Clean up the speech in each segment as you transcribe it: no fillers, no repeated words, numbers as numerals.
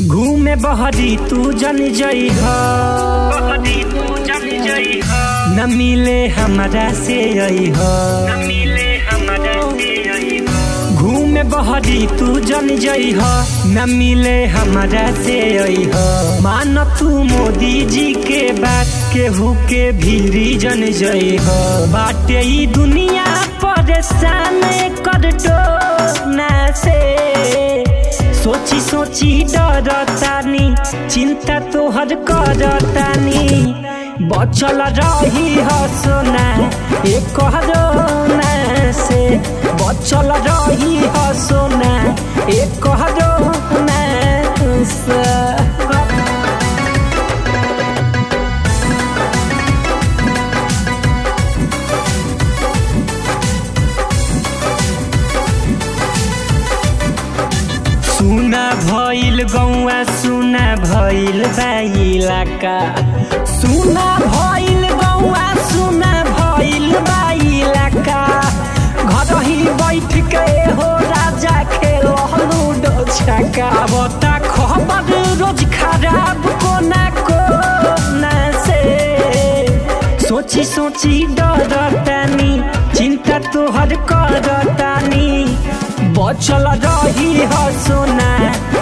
घूमे बहरी तू जन जइह, न मिले हमरा से अइह। घूमे बहरी तू जन जइह, न मिले हमरा से अइह। मान तू मोदी जी के बात, केहू के भीरी जन जइह। बाटे ई दुनिया परेशान कर डोना से, सोची सोची डरतानी, चिंता तोहर करतानी। बचल रही सोना एक कोरोना से, बचल रही सोना एक कोरोना से। सुना भइल गौआ, सुना भइल बाइलाका। सुना भइल गौआ, सुना भइल बाइलाका। घर ही बैठ के हो राजा खेल लूडो छक्का। बता खबर रोज खराब कोना कोना से, सोची सोची डरतानी, चिंता तोहर करतानी। बचल रही सोना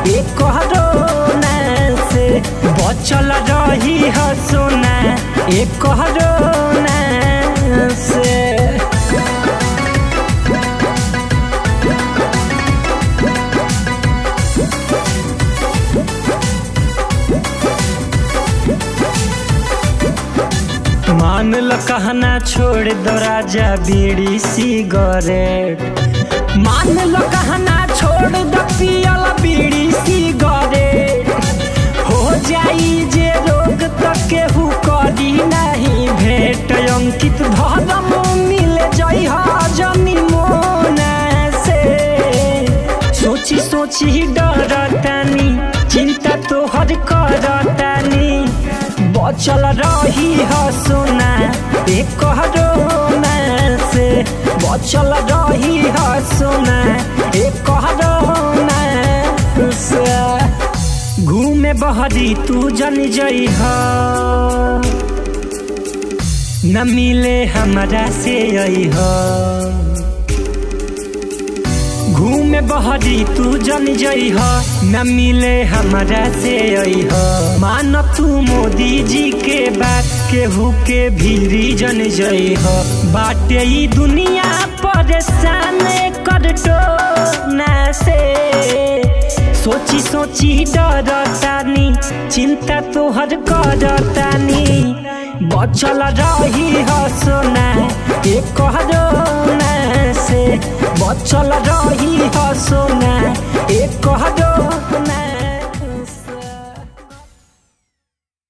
एक कोरोना से, बचल रही सोना एक कोरोना से। मान लो कहना छोड़ दो राजा बीड़ी सिगरेट। मान लो कहना छोड़ दो पियल बीड़ी सिगरेट। हो जाई जे रोग तो केहू करी नहीं भेंट। अंकित धर्म मिल जइह जनी मोना से, सोची सोची डरतानी, चिंता तोहर करतानी। बचल रही सोना एक कोरोना से, बचल रही सोना एक कोरोना से। घूमे बहरी तू जन जइह, न मिले हमरा से अइह। घूमे बहरी तू जन जइह, न मिले हमरा से अइह। मान तू मोदी जी के बात, केहू के भीरी जन जइह। बाटे ई दुनिया परेशान कर डोना से, सोची सोची डरतानी, चिंता तोहर करतानी। बचल रही सोना एक कोरोना से, बचल रही सोना एक कोरोना।